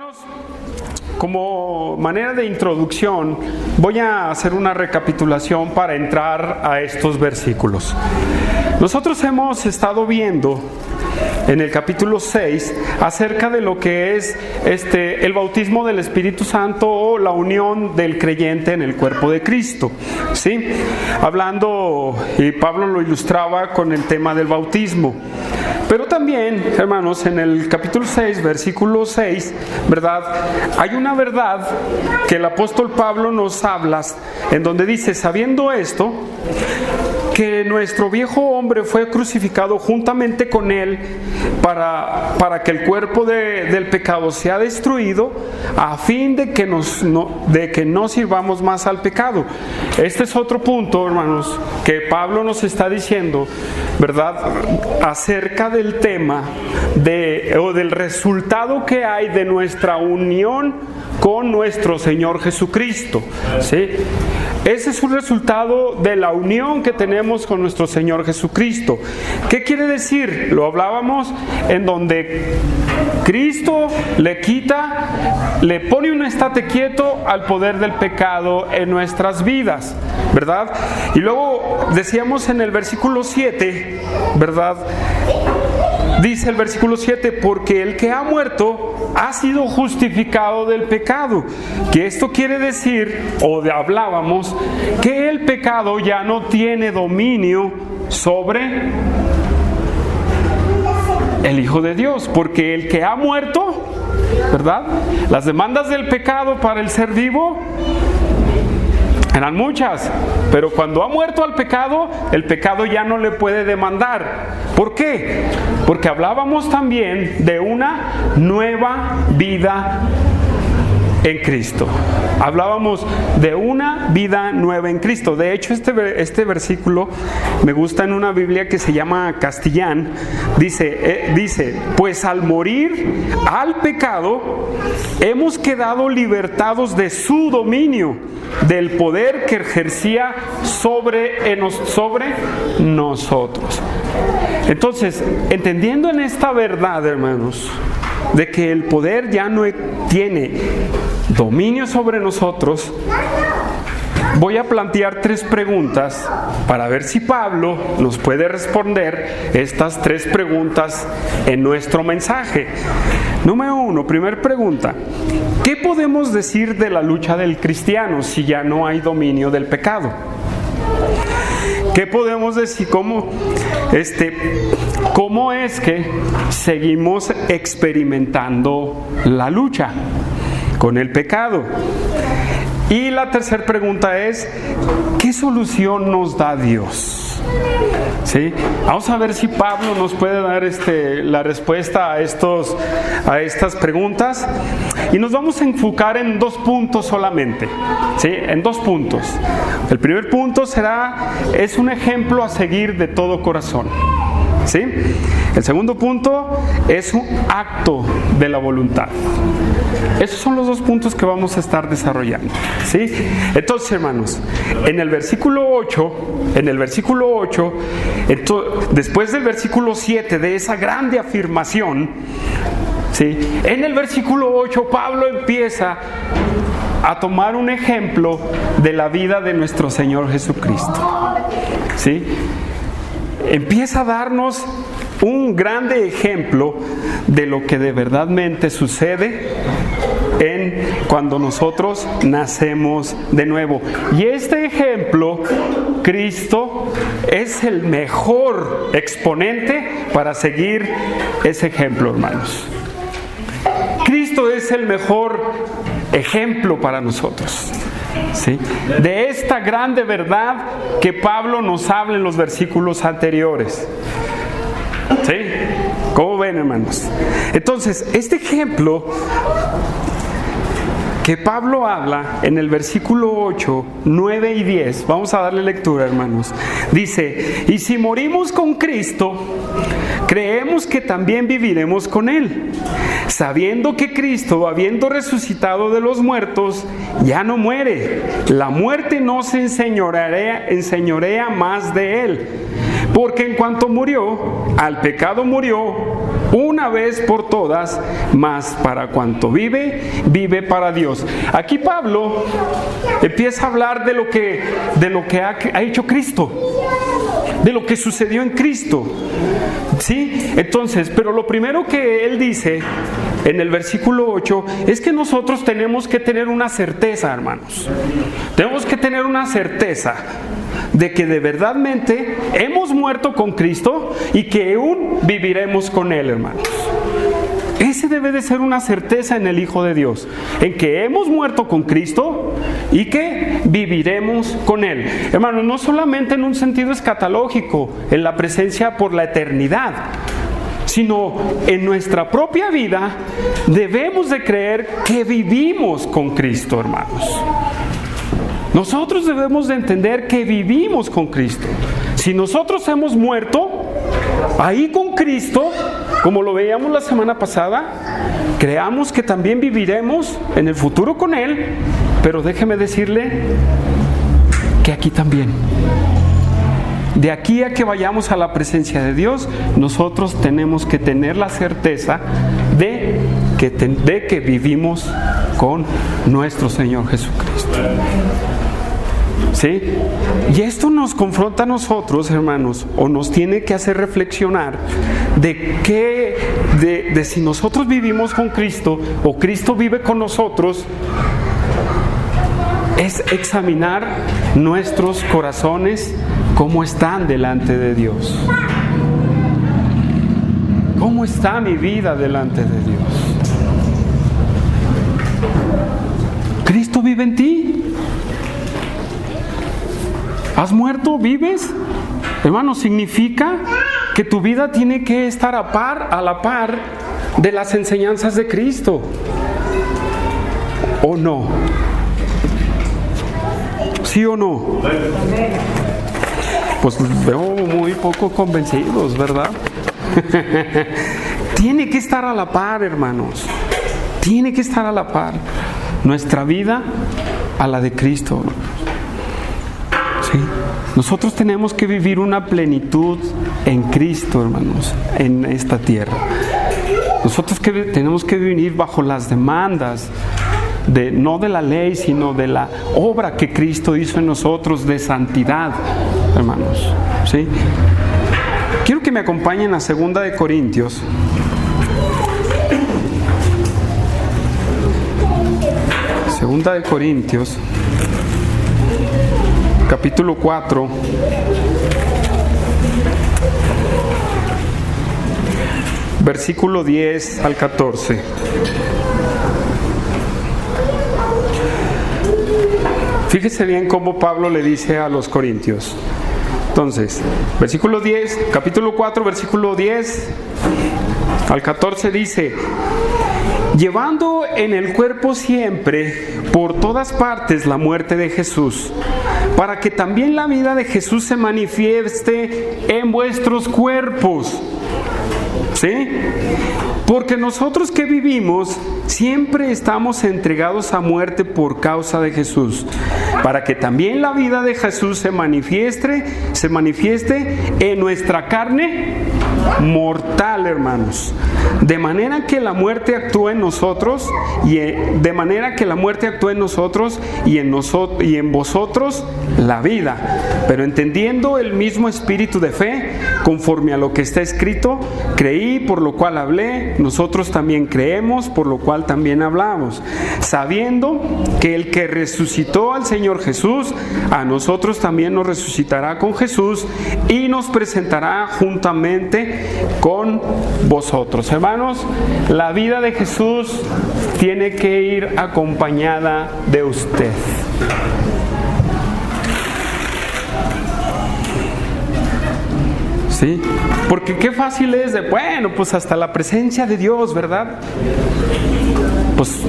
Hermanos, como manera de introducción, voy a hacer una recapitulación para entrar a estos versículos. Nosotros hemos estado viendo en el capítulo 6 acerca de lo que es el bautismo del Espíritu Santo o la unión del creyente en el cuerpo de Cristo, ¿sí? Hablando, y Pablo lo ilustraba con el tema del bautismo. Pero también, hermanos, en el capítulo 6, versículo 6, ¿verdad? Hay una verdad que el apóstol Pablo nos habla, en donde dice, sabiendo esto, que nuestro viejo hombre fue crucificado juntamente con él para que el cuerpo del pecado sea destruido, a fin de que no sirvamos más al pecado. Este es otro punto, hermanos, que Pablo nos está diciendo, ¿verdad?, acerca del tema o del resultado que hay de nuestra unión con nuestro Señor Jesucristo, ¿sí? Ese es un resultado de la unión que tenemos con nuestro Señor Jesucristo. ¿Qué quiere decir? Lo hablábamos en donde Cristo le pone un estate quieto al poder del pecado en nuestras vidas, ¿verdad? Y luego decíamos en el versículo 7, ¿verdad? Dice el versículo 7, porque el que ha muerto ha sido justificado del pecado. Que esto quiere decir, hablábamos, que el pecado ya no tiene dominio sobre el Hijo de Dios. Porque el que ha muerto, ¿verdad? Las demandas del pecado para el ser vivo eran muchas, pero cuando ha muerto al pecado, el pecado ya no le puede demandar. ¿Por qué? Porque hablábamos también de una nueva vida en Cristo. Hablábamos de una vida nueva en Cristo. De hecho, este versículo me gusta en una Biblia que se llama Castellán. Dice, pues al morir al pecado, hemos quedado libertados de su dominio, del poder que ejercía sobre nosotros. Entonces, entendiendo en esta verdad, hermanos, de que el poder ya no tiene dominio sobre nosotros, voy a plantear 3 preguntas para ver si Pablo nos puede responder estas 3 preguntas en nuestro mensaje. Número 1, primera pregunta: ¿qué podemos decir de la lucha del cristiano si ya no hay dominio del pecado? ¿Qué podemos decir? ¿Cómo es que seguimos experimentando la lucha con el pecado? Y la tercera pregunta es, ¿qué solución nos da Dios? ¿Sí? Vamos a ver si Pablo nos puede dar la respuesta a estas preguntas, y nos vamos a enfocar en 2 puntos solamente, ¿sí? En 2 puntos. El primer punto es un ejemplo a seguir de todo corazón, ¿sí? El segundo punto es un acto de la voluntad. Esos son los 2 puntos que vamos a estar desarrollando, ¿sí? Entonces, hermanos, en el versículo 8, después del versículo 7 de esa grande afirmación, ¿sí?, en el versículo 8 Pablo empieza a tomar un ejemplo de la vida de nuestro Señor Jesucristo, ¿sí? Empieza a darnos un grande ejemplo de lo que de verdadmente sucede cuando nosotros nacemos de nuevo. Y este ejemplo, Cristo, es el mejor exponente para seguir ese ejemplo, hermanos. Cristo es el mejor ejemplo para nosotros, ¿sí?, de esta grande verdad que Pablo nos habla en los versículos anteriores. ¿Sí? ¿Cómo ven, hermanos? Entonces, este ejemplo que Pablo habla en el versículo 8, 9 y 10, vamos a darle lectura, hermanos. Dice, y si morimos con Cristo, creemos que también viviremos con Él, sabiendo que Cristo, habiendo resucitado de los muertos, ya no muere. La muerte no se enseñorea más de Él. Porque en cuanto murió, al pecado murió una vez por todas, mas para cuanto vive, vive para Dios. Aquí Pablo empieza a hablar de lo que ha hecho Cristo, de lo que sucedió en Cristo. ¿Sí? Entonces, pero lo primero que él dice en el versículo 8 es que nosotros tenemos que tener una certeza, hermanos. Tenemos que tener una certeza de que de verdadmente hemos muerto con Cristo y que aún viviremos con Él, hermanos. Ese debe de ser una certeza en el Hijo de Dios, en que hemos muerto con Cristo y que viviremos con Él. Hermanos, no solamente en un sentido escatológico, en la presencia por la eternidad, sino en nuestra propia vida debemos de creer que vivimos con Cristo, hermanos. Nosotros debemos de entender que vivimos con Cristo. Si nosotros hemos muerto ahí con Cristo, como lo veíamos la semana pasada, creamos que también viviremos en el futuro con Él, pero déjeme decirle que aquí también. De aquí a que vayamos a la presencia de Dios, nosotros tenemos que tener la certeza de que vivimos con nuestro Señor Jesucristo. ¿Sí? Y esto nos confronta a nosotros, hermanos, o nos tiene que hacer reflexionar de si nosotros vivimos con Cristo o Cristo vive con nosotros. Es examinar nuestros corazones, cómo están delante de Dios. ¿Cómo está mi vida delante de Dios? ¿Cristo vive en ti? ¿Has muerto? ¿Vives? Hermano, significa que tu vida tiene que estar a la par de las enseñanzas de Cristo. ¿O no? ¿Sí o no? Pues veo muy poco convencidos, ¿verdad? Tiene que estar a la par, hermanos. Tiene que estar a la par. Nuestra vida a la de Cristo. ¿Sí? Nosotros tenemos que vivir una plenitud en Cristo, hermanos, en esta tierra. Nosotros tenemos que vivir bajo las demandas no de la ley, sino de la obra que Cristo hizo en nosotros de santidad, hermanos. ¿Sí? Quiero que me acompañen a 2 de Corintios. Segunda de Corintios, capítulo 4, versículo 10 al 14. Fíjese bien cómo Pablo le dice a los corintios. Entonces, versículo 10, capítulo 4, versículo 10 al 14 dice: llevando en el cuerpo siempre, por todas partes, la muerte de Jesús, para que también la vida de Jesús se manifieste en vuestros cuerpos. ¿Sí? Porque nosotros que vivimos siempre estamos entregados a muerte por causa de Jesús, para que también la vida de Jesús se manifieste en nuestra carne mortal, hermanos, de manera que la muerte actúe en nosotros y en vosotros la vida, pero entendiendo el mismo espíritu de fe, conforme a lo que está escrito: creí, por lo cual hablé; nosotros también creemos, por lo cual también hablamos, sabiendo que el que resucitó al Señor Jesús, a nosotros también nos resucitará con Jesús y nos presentará juntamente con vosotros. Hermanos, la vida de Jesús tiene que ir acompañada de usted. ¿Sí? Porque qué fácil es bueno, pues hasta la presencia de Dios, ¿verdad? Pues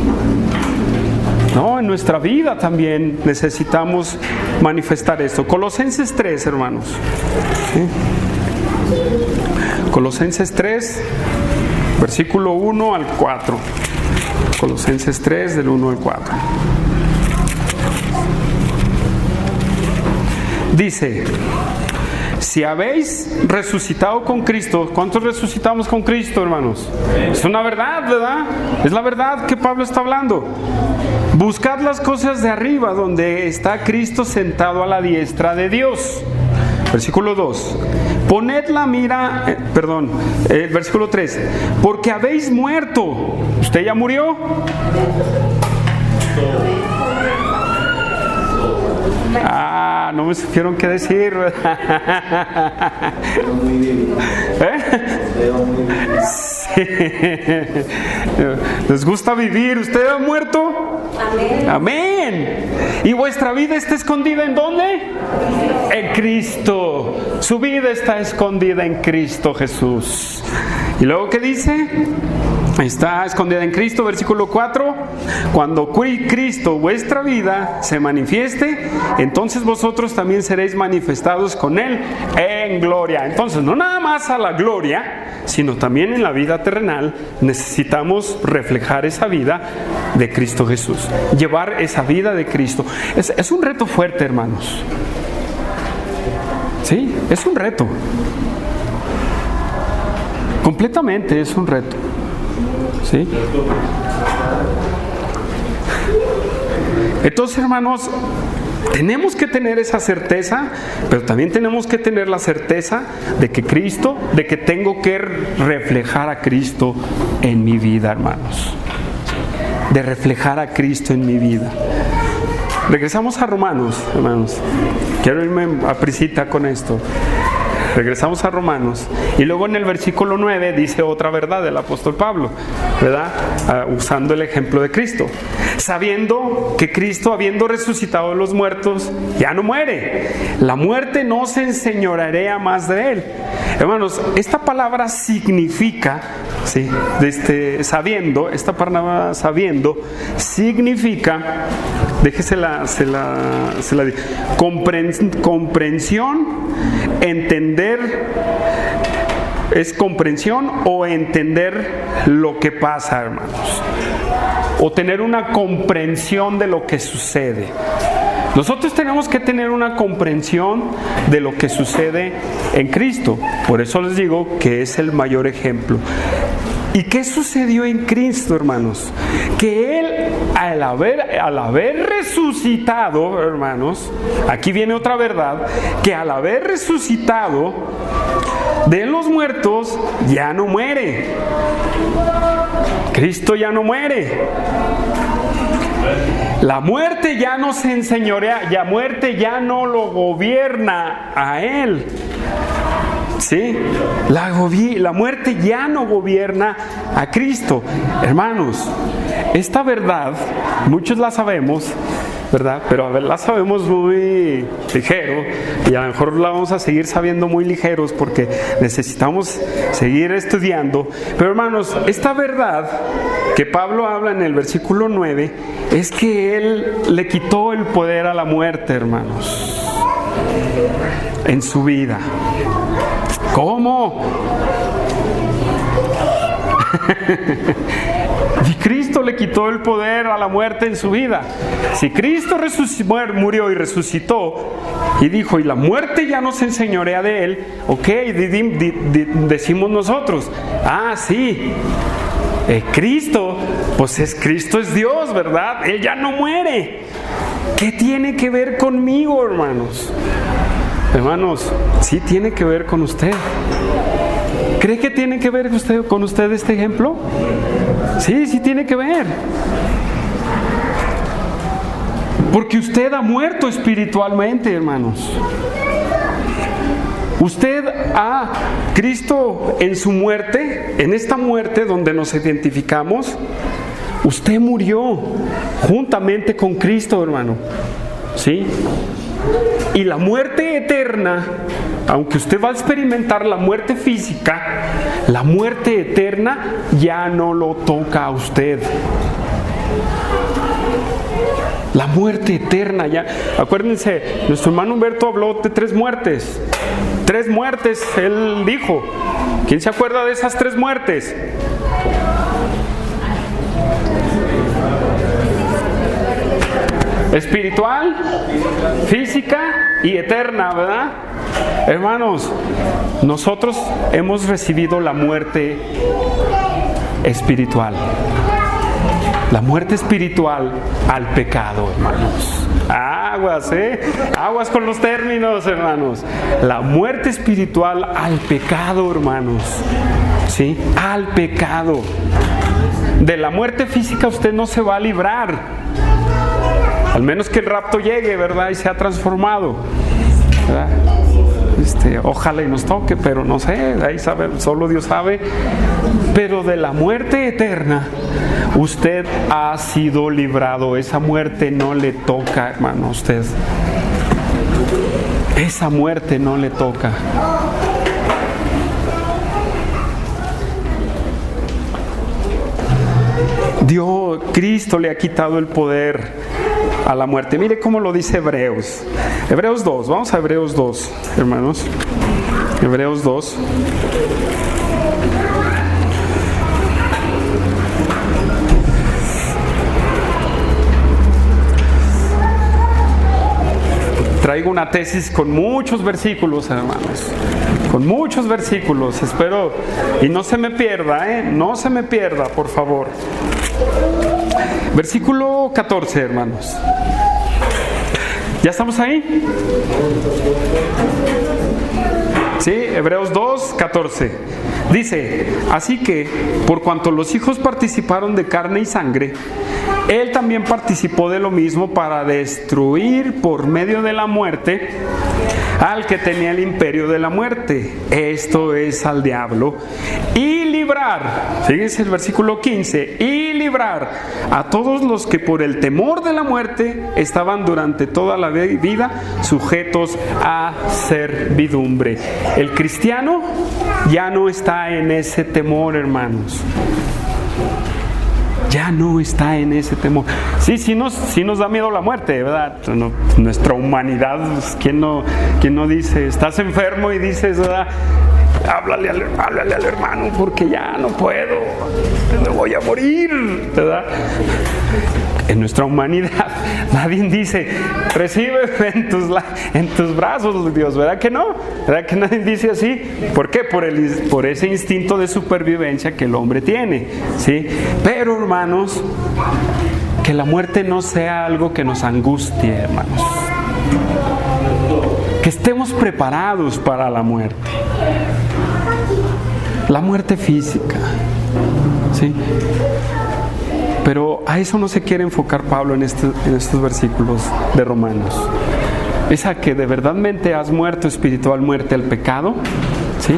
no, en nuestra vida también necesitamos manifestar esto. Colosenses 3, hermanos. ¿Sí? Colosenses 3, versículo 1 al 4. Colosenses 3, del 1 al 4. Dice: si habéis resucitado con Cristo, ¿cuántos resucitamos con Cristo, hermanos? Es una verdad, ¿verdad? Es la verdad que Pablo está hablando. Buscad las cosas de arriba, donde está Cristo sentado a la diestra de Dios. Versículo 2. Poned la mira, versículo 3. Porque habéis muerto. ¿Usted ya murió? No me supieron qué decir. Sí. ¿Les gusta vivir? ¿Usted ha muerto? Amén. Amén. ¿Y vuestra vida está escondida en dónde? En Cristo. Su vida está escondida en Cristo Jesús. ¿Y luego qué dice? Está escondida en Cristo, versículo 4. Cuando Cristo, vuestra vida, se manifieste, entonces vosotros también seréis manifestados con Él en gloria. Entonces, no nada más a la gloria, sino también en la vida terrenal, necesitamos reflejar esa vida de Cristo Jesús. Llevar esa vida de Cristo. Es un reto fuerte, hermanos. Sí, es un reto. Completamente es un reto. ¿Sí? Entonces, hermanos, tenemos que tener esa certeza, pero también tenemos que tener la certeza de que tengo que reflejar a Cristo en mi vida, hermanos. De reflejar a Cristo en mi vida. Regresamos a Romanos, hermanos. Quiero irme a prisita con esto. Regresamos a Romanos y luego en el versículo 9 dice otra verdad del apóstol Pablo, ¿verdad? Usando el ejemplo de Cristo, sabiendo que Cristo, habiendo resucitado de los muertos, ya no muere. La muerte no se enseñoreará más de él. Hermanos, esta palabra significa, ¿sí? Sabiendo, esta palabra sabiendo significa, déjesela, comprensión, entender, es comprensión o entender lo que pasa, hermanos, o tener una comprensión de lo que sucede. Nosotros tenemos que tener una comprensión de lo que sucede en Cristo. Por eso les digo que es el mayor ejemplo. ¿Y qué sucedió en Cristo, hermanos? Que Él, al haber resucitado, hermanos, aquí viene otra verdad, que al haber resucitado de los muertos, ya no muere. Cristo ya no muere. La muerte ya no se enseñorea, la muerte ya no lo gobierna a Él. ¿Sí? La muerte ya no gobierna a Cristo. Hermanos, esta verdad, muchos la sabemos, ¿verdad? Pero a ver, la sabemos muy ligero y a lo mejor la vamos a seguir sabiendo muy ligeros porque necesitamos seguir estudiando. Pero hermanos, esta verdad que Pablo habla en el versículo 9 es que Él le quitó el poder a la muerte, hermanos, en su vida. ¿Cómo? Y Cristo le quitó el poder a la muerte en su vida. Si Cristo murió y resucitó y dijo, y la muerte ya no se enseñorea de Él, ok, decimos nosotros, sí, Cristo, pues Cristo es Dios, ¿verdad? Él ya no muere. ¿Qué tiene que ver conmigo, hermanos? Hermanos, sí tiene que ver con usted. ¿Cree que tiene que ver con usted este ejemplo? Sí tiene que ver. Porque usted ha muerto espiritualmente, hermanos. Cristo en su muerte, en esta muerte donde nos identificamos, usted murió juntamente con Cristo, hermano. ¿Sí? Y la muerte eterna, aunque usted va a experimentar la muerte física, la muerte eterna ya no lo toca a usted. La muerte eterna ya. Acuérdense, nuestro hermano Humberto habló de 3 muertes. 3 muertes, él dijo. ¿Quién se acuerda de esas 3 muertes? Espiritual, física y eterna, ¿verdad? Hermanos, nosotros hemos recibido la muerte espiritual. La muerte espiritual al pecado, hermanos. Aguas, aguas con los términos, hermanos. La muerte espiritual al pecado, hermanos. ¿Sí? Al pecado. De la muerte física usted no se va a librar. Al menos que el rapto llegue, ¿verdad? Y sea transformado, ¿verdad? Ojalá y nos toque, pero no sé, ahí sabe, solo Dios sabe. Pero de la muerte eterna usted ha sido librado. Esa muerte no le toca, hermano, a usted. Esa muerte no le toca. Dios, Cristo le ha quitado el poder a la muerte. Mire cómo lo dice Hebreos. Hebreos 2, vamos a Hebreos 2, hermanos. Hebreos 2. Traigo una tesis con muchos versículos, hermanos. Con muchos versículos, espero. Y no se me pierda, no se me pierda, por favor. Versículo 14, hermanos. ¿Ya estamos ahí? Sí, Hebreos 2, 14. Dice, así que, por cuanto los hijos participaron de carne y sangre, Él también participó de lo mismo para destruir por medio de la muerte al que tenía el imperio de la muerte, esto es al diablo, y librar, fíjense el versículo 15, y librar a todos los que por el temor de la muerte estaban durante toda la vida sujetos a servidumbre. El cristiano ya no está en ese temor, hermanos. Ya no está en ese temor. Sí nos da miedo la muerte, ¿verdad? Nuestra humanidad, ¿quién no dice, estás enfermo y dices, ¿verdad? Háblale al hermano porque ya no puedo, me voy a morir, ¿verdad? En nuestra humanidad nadie dice, recíbeme en tus brazos, Dios, ¿verdad que no? ¿Verdad que nadie dice así? ¿Por qué? Por ese instinto de supervivencia que el hombre tiene, ¿sí? Pero, hermanos, que la muerte no sea algo que nos angustie, hermanos. Que estemos preparados para la muerte. La muerte física, ¿sí? Pero a eso no se quiere enfocar Pablo en estos versículos de Romanos. Es a que de verdadmente has muerto espiritual, muerte al pecado, ¿sí?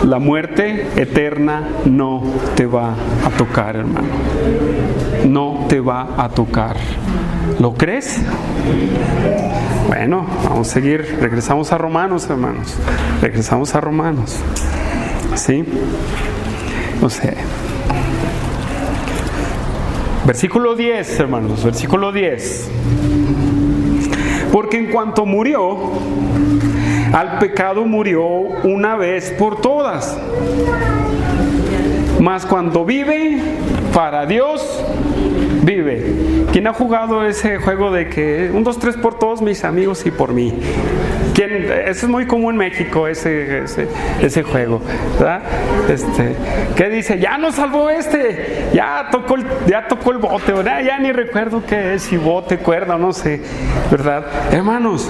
La muerte eterna no te va a tocar, hermano. No te va a tocar. ¿Lo crees? Bueno, vamos a seguir. Regresamos a Romanos, hermanos. Regresamos a Romanos. ¿Sí? O sea, versículo 10, hermanos, versículo 10. Porque en cuanto murió, al pecado murió una vez por todas. Mas cuando vive, para Dios vive. ¿Quién ha jugado ese juego de que 1, 2, 3 por todos mis amigos y por mí? ¿Quién? Eso es muy común en México, ese juego, ¿verdad? ¿Qué dice? Ya nos salvó ya tocó el bote, ¿verdad? Ya ni recuerdo qué es, si bote, cuerda, no sé, ¿verdad? Hermanos,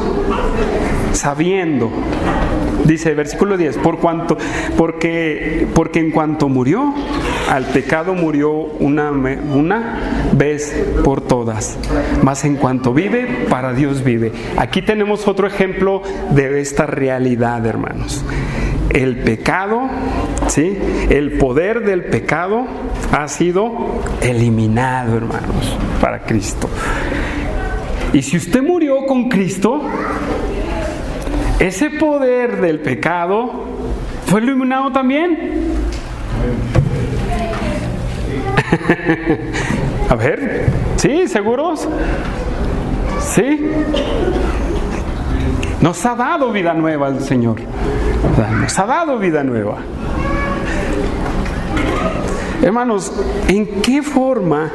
sabiendo, dice el versículo 10, porque en cuanto murió, al pecado murió una vez por todas, mas en cuanto vive, para Dios vive. Aquí tenemos otro ejemplo de esta realidad, hermanos. El pecado, ¿sí? El poder del pecado ha sido eliminado, hermanos, para Cristo. Y si usted murió con Cristo, ese poder del pecado fue eliminado también. A ver, ¿sí? ¿Seguros? ¿Sí? Nos ha dado vida nueva el Señor. Nos ha dado vida nueva. Hermanos, ¿en qué forma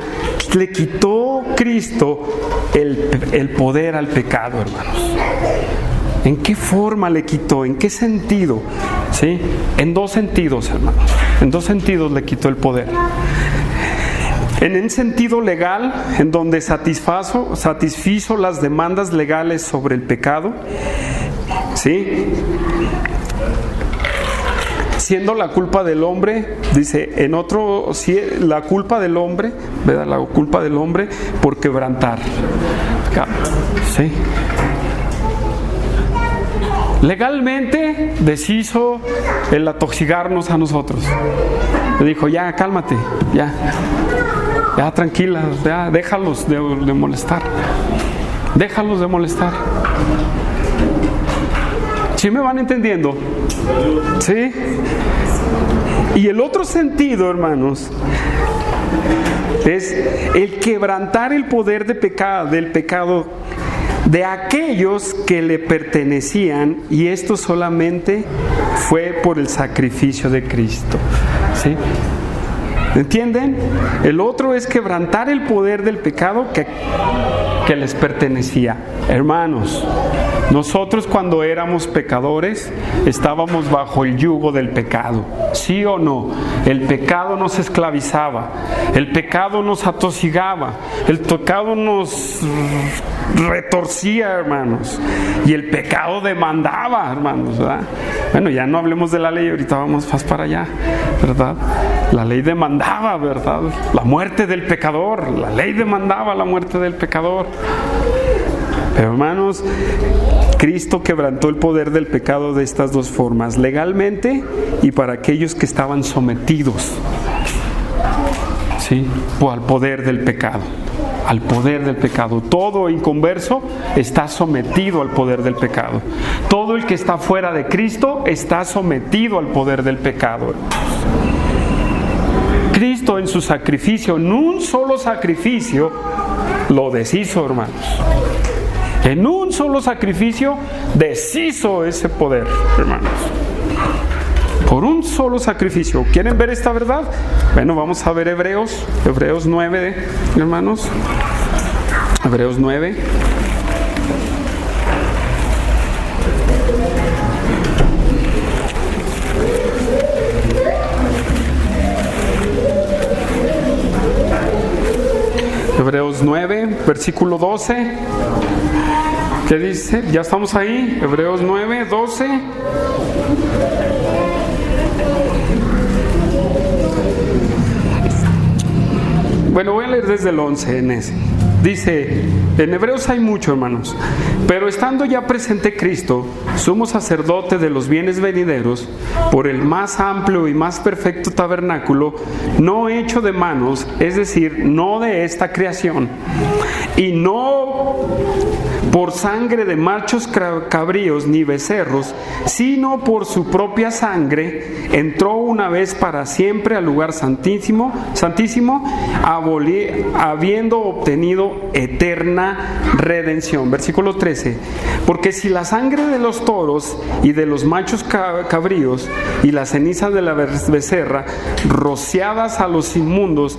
le quitó Cristo el poder al pecado, hermanos? ¿En qué forma le quitó? ¿En qué sentido? ¿Sí? En dos sentidos, hermanos. En dos sentidos le quitó el poder. En el sentido legal, en donde satisfizo las demandas legales sobre el pecado, ¿sí? Siendo la culpa del hombre, dice, en otro, la culpa del hombre, ¿verdad? La culpa del hombre por quebrantar. ¿Sí? Legalmente deshizo el atosigarnos a nosotros. Le dijo, ya, cálmate, ya tranquila, ya, déjalos de molestar. Déjalos de molestar. ¿Sí me van entendiendo? ¿Sí? Y el otro sentido, hermanos, es el quebrantar el poder del pecado de aquellos que le pertenecían, y esto solamente fue por el sacrificio de Cristo. ¿Sí? ¿Entienden? El otro es quebrantar el poder del pecado que les pertenecía. Hermanos, nosotros cuando éramos pecadores estábamos bajo el yugo del pecado, ¿sí o no? El pecado nos esclavizaba, el pecado nos atosigaba, el pecado nos retorcía, hermanos, y el pecado demandaba, hermanos, ¿verdad? Bueno, ya no hablemos de la ley, ahorita vamos más para allá, ¿verdad? La ley demandaba, ¿verdad? La muerte del pecador, la ley demandaba la muerte del pecador. Pero hermanos, Cristo quebrantó el poder del pecado de estas dos formas, legalmente y para aquellos que estaban sometidos, ¿sí? Al poder del pecado. Al poder del pecado. Todo inconverso está sometido al poder del pecado. Todo el que está fuera de Cristo está sometido al poder del pecado. Cristo en su sacrificio, en un solo sacrificio, lo deshizo, hermanos. En un solo sacrificio deshizo ese poder, hermanos. Por un solo sacrificio. ¿Quieren ver esta verdad? Bueno, vamos a ver Hebreos 9, hermanos. Hebreos 9. Hebreos 9, versículo 12. ¿Qué dice? Ya estamos ahí. Hebreos 9, 12. Bueno, voy a leer desde el 11 en ese. Dice, en Hebreos hay mucho, hermanos, pero estando ya presente Cristo, sumo sacerdote de los bienes venideros, por el más amplio y más perfecto tabernáculo, no hecho de manos, es decir, no de esta creación, y no por sangre de machos cabríos ni becerros, sino por su propia sangre, entró una vez para siempre al lugar santísimo, habiendo obtenido eterna redención. Versículo 13. Porque si la sangre de los toros y de los machos cabríos y la ceniza de la becerra, rociadas a los inmundos,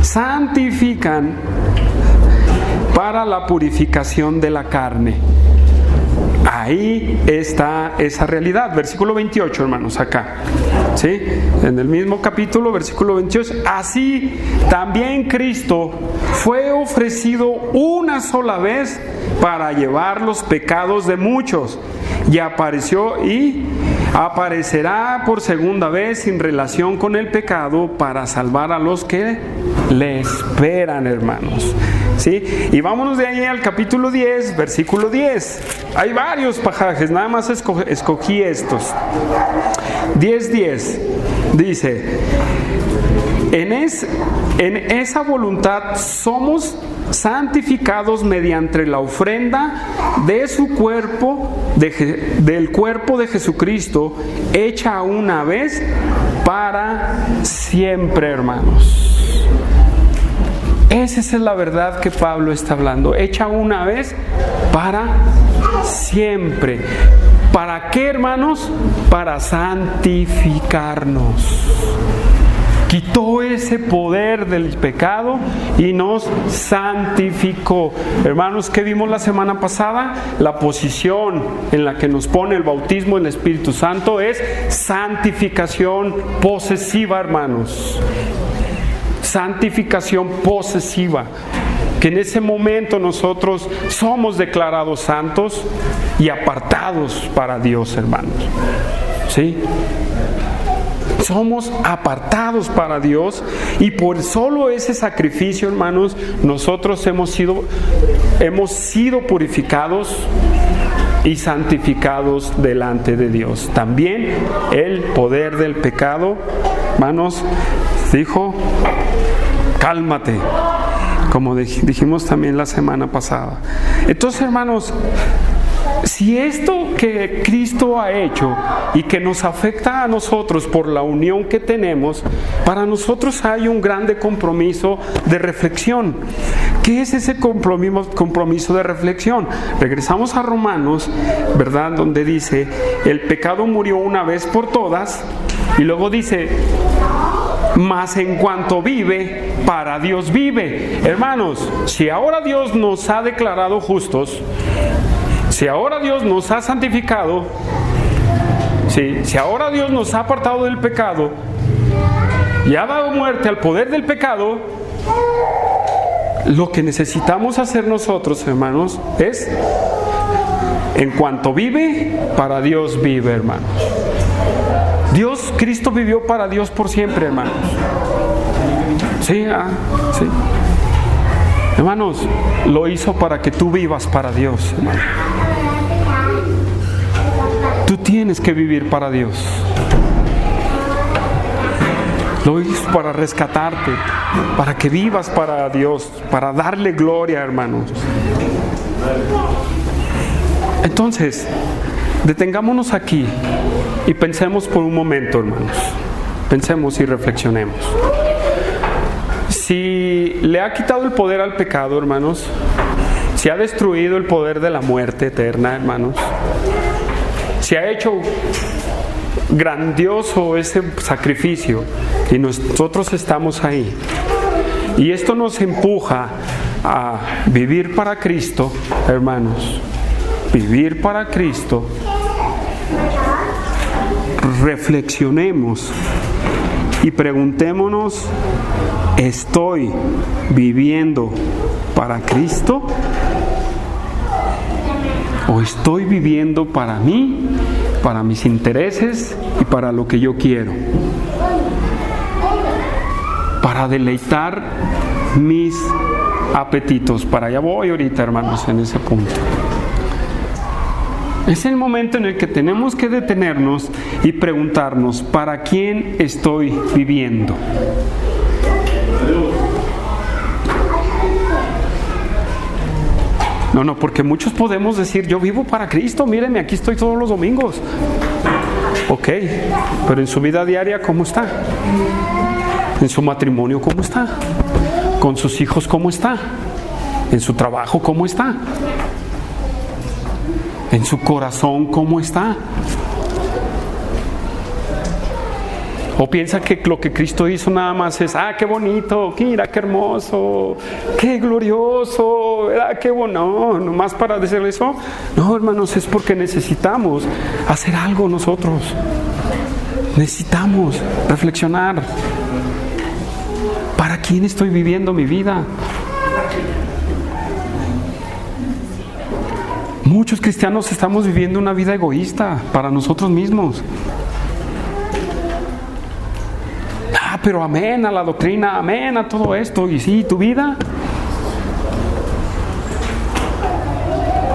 santifican para la purificación de la carne. Ahí está esa realidad. Versículo 28, hermanos, acá. ¿Sí? En el mismo capítulo, versículo 28. Así también Cristo fue ofrecido una sola vez para llevar los pecados de muchos. Y aparecerá por segunda vez sin relación con el pecado para salvar a los que le esperan, hermanos. ¿Sí? Y vámonos de ahí al capítulo 10, versículo 10. Hay varios pasajes, nada más escogí estos. 10:10 dice: en esa voluntad somos santificados mediante la ofrenda de su cuerpo, del cuerpo de Jesucristo, hecha una vez para siempre, hermanos. Esa es la verdad que Pablo está hablando, hecha una vez para siempre. ¿Para qué, hermanos? Para santificarnos. quitó ese poder del pecado y nos santificó. Hermanos, ¿qué vimos la semana pasada? La posición en la que nos pone el bautismo del Espíritu Santo es santificación posesiva, hermanos. Santificación posesiva. Que en ese momento nosotros somos declarados santos y apartados para Dios, hermanos. ¿Sí? Somos apartados para Dios y por solo ese sacrificio, hermanos, nosotros hemos sido purificados y santificados delante de Dios. También el poder del pecado, hermanos, dijo, cálmate, como dijimos también la semana pasada. Entonces, hermanos, si esto que Cristo ha hecho y que nos afecta a nosotros por la unión que tenemos, para nosotros hay un grande compromiso de reflexión. ¿Qué es ese compromiso de reflexión? Regresamos a Romanos, ¿verdad? Donde dice, el pecado murió una vez por todas, y luego dice, mas en cuanto vive, para Dios vive. Hermanos, si ahora Dios nos ha declarado justos, si ahora Dios nos ha santificado, si ahora Dios nos ha apartado del pecado y ha dado muerte al poder del pecado, lo que necesitamos hacer nosotros, hermanos, es, en cuanto vive, para Dios vive, hermanos. Cristo vivió para Dios por siempre, hermanos. Sí, sí. Hermanos, lo hizo para que tú vivas para Dios, hermano. Tú tienes que vivir para Dios. Lo hizo para rescatarte, para que vivas para Dios, para darle gloria, hermanos. Entonces, detengámonos aquí y pensemos por un momento, hermanos. Pensemos y reflexionemos. Si le ha quitado el poder al pecado, hermanos, si ha destruido el poder de la muerte eterna, hermanos, si ha hecho grandioso ese sacrificio y nosotros estamos ahí, y esto nos empuja a vivir para Cristo, hermanos, vivir para Cristo, reflexionemos y preguntémonos, ¿estoy viviendo para Cristo? ¿O estoy viviendo para mí, para mis intereses y para lo que yo quiero? Para deleitar mis apetitos. Para allá voy ahorita, hermanos, en ese punto. Es el momento en el que tenemos que detenernos y preguntarnos, ¿para quién estoy viviendo? No, porque muchos podemos decir, yo vivo para Cristo, mírenme, aquí estoy todos los domingos. Ok, pero en su vida diaria, ¿cómo está? En su matrimonio, ¿cómo está? Con sus hijos, ¿cómo está? En su trabajo, ¿cómo está? En su corazón, ¿cómo está? O piensa que lo que Cristo hizo nada más es, qué bonito, mira, qué hermoso, qué glorioso, ¿verdad? Qué bueno, no, nomás para decir eso. No, hermanos, es porque necesitamos hacer algo nosotros. Necesitamos reflexionar. ¿Para quién estoy viviendo mi vida? Muchos cristianos estamos viviendo una vida egoísta para nosotros mismos. Pero amén a la doctrina, amén a todo esto. Y sí, tu vida,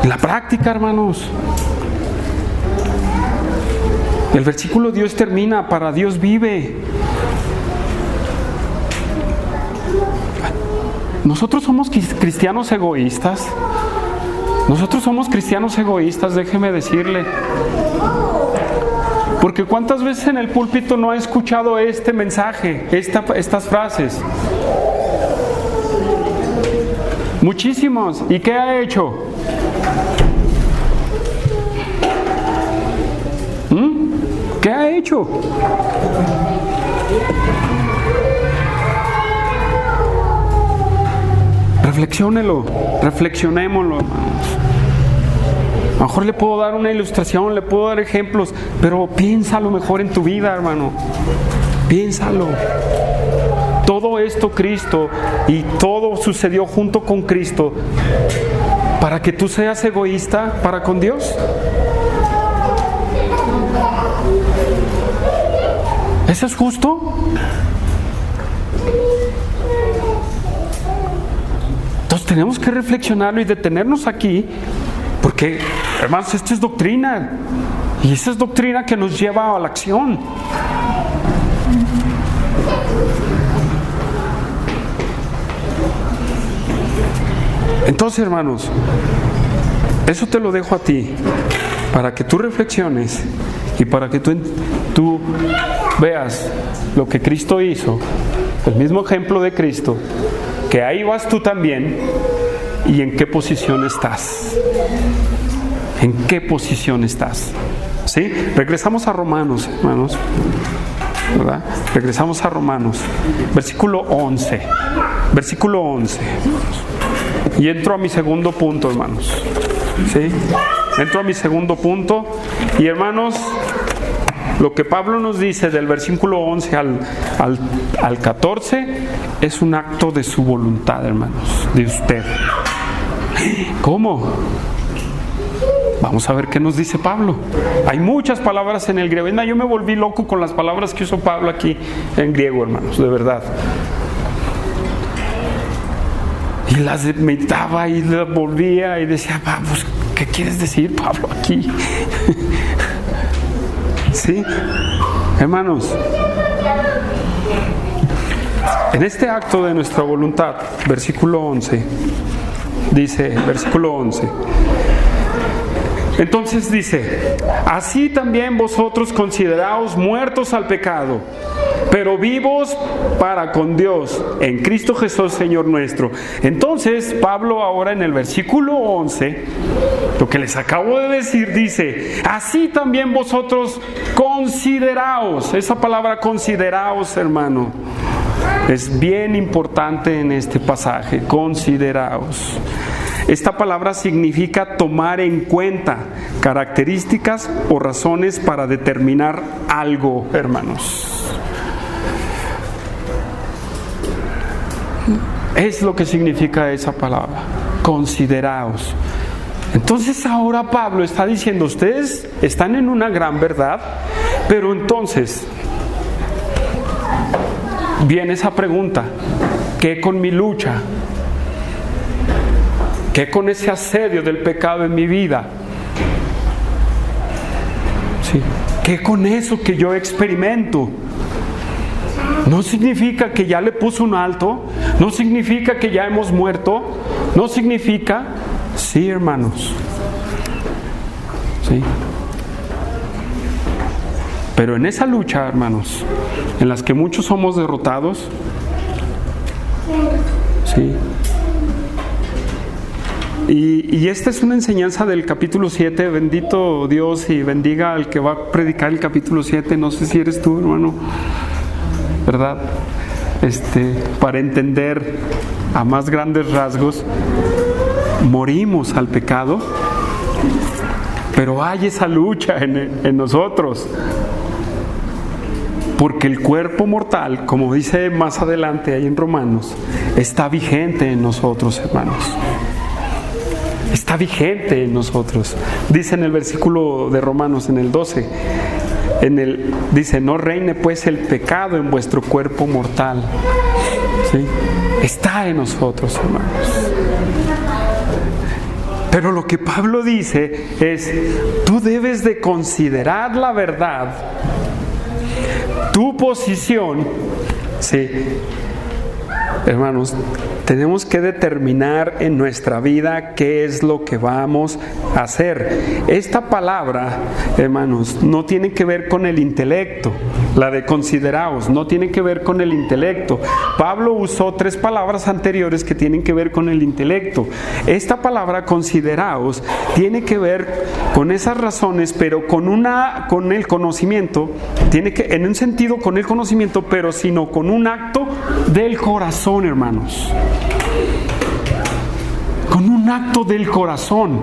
la práctica, hermanos. El versículo Dios termina, para Dios vive. Nosotros somos cristianos egoístas. Nosotros somos cristianos egoístas, déjeme decirle. Porque ¿cuántas veces en el púlpito no ha escuchado este mensaje, estas frases? Muchísimos. ¿Y qué ha hecho? ¿Qué ha hecho? reflexionémoslo, hermanos. A lo mejor le puedo dar una ilustración, le puedo dar ejemplos, pero piénsalo mejor en tu vida, hermano. Piénsalo. Todo esto Cristo y todo sucedió junto con Cristo para que tú seas egoísta para con Dios. ¿Eso es justo? Entonces tenemos que reflexionarlo y detenernos aquí, porque, hermanos, esto es doctrina, y esa es doctrina que nos lleva a la acción. Entonces, hermanos, eso te lo dejo a ti, para que tú reflexiones y para que tú veas lo que Cristo hizo, el mismo ejemplo de Cristo, que ahí vas tú también, y en qué posición estás. ¿En qué posición estás? ¿Sí? Regresamos a Romanos, hermanos, ¿verdad? Regresamos a Romanos, versículo 11. Versículo 11. Y entro a mi segundo punto, hermanos. ¿Sí? Entro a mi segundo punto. Y, hermanos, lo que Pablo nos dice del versículo 11 al 14 es un acto de su voluntad, hermanos, de usted. ¿Cómo? Vamos a ver qué nos dice Pablo. Hay muchas palabras en el griego. Yo me volví loco con las palabras que usó Pablo aquí en griego, hermanos, de verdad. Y las meditaba y las volvía y decía, vamos, ¿qué quieres decir, Pablo, aquí? ¿Sí? Hermanos, en este acto de nuestra voluntad, versículo 11, dice, versículo 11, entonces dice, así también vosotros consideraos muertos al pecado, pero vivos para con Dios en Cristo Jesús Señor nuestro. Entonces Pablo ahora en el versículo 11, lo que les acabo de decir, dice, así también vosotros consideraos. Esa palabra consideraos, hermano, es bien importante en este pasaje. Consideraos. Esta palabra significa tomar en cuenta características o razones para determinar algo, hermanos. Es lo que significa esa palabra, consideraos. Entonces ahora Pablo está diciendo, ustedes están en una gran verdad, pero entonces viene esa pregunta, ¿qué con mi lucha? ¿Qué con ese asedio del pecado en mi vida? ¿Sí? ¿Qué con eso que yo experimento? No significa que ya le puso un alto, no significa que ya hemos muerto, no significa, sí, hermanos, sí. Pero en esa lucha, hermanos, en las que muchos somos derrotados, sí. Y esta es una enseñanza del capítulo 7, bendito Dios y bendiga al que va a predicar el capítulo 7, no sé si eres tú, hermano, ¿verdad? Para entender a más grandes rasgos, morimos al pecado, pero hay esa lucha en nosotros, porque el cuerpo mortal, como dice más adelante ahí en Romanos, está vigente en nosotros, hermanos. Está vigente en nosotros. Dice en el versículo de Romanos, en el 12, dice, no reine pues el pecado en vuestro cuerpo mortal. ¿Sí? Está en nosotros, hermanos. Pero lo que Pablo dice es, tú debes de considerar la verdad, tu posición. Sí, hermanos, tenemos que determinar en nuestra vida qué es lo que vamos a hacer. Esta palabra, hermanos, no tiene que ver con el intelecto. La de consideraos no tiene que ver con el intelecto. Pablo usó 3 palabras anteriores que tienen que ver con el intelecto. Esta palabra consideraos tiene que ver con esas razones, pero con el conocimiento. Tiene que, en un sentido, con el conocimiento, pero sino con un acto del corazón, hermanos. con un acto del corazón.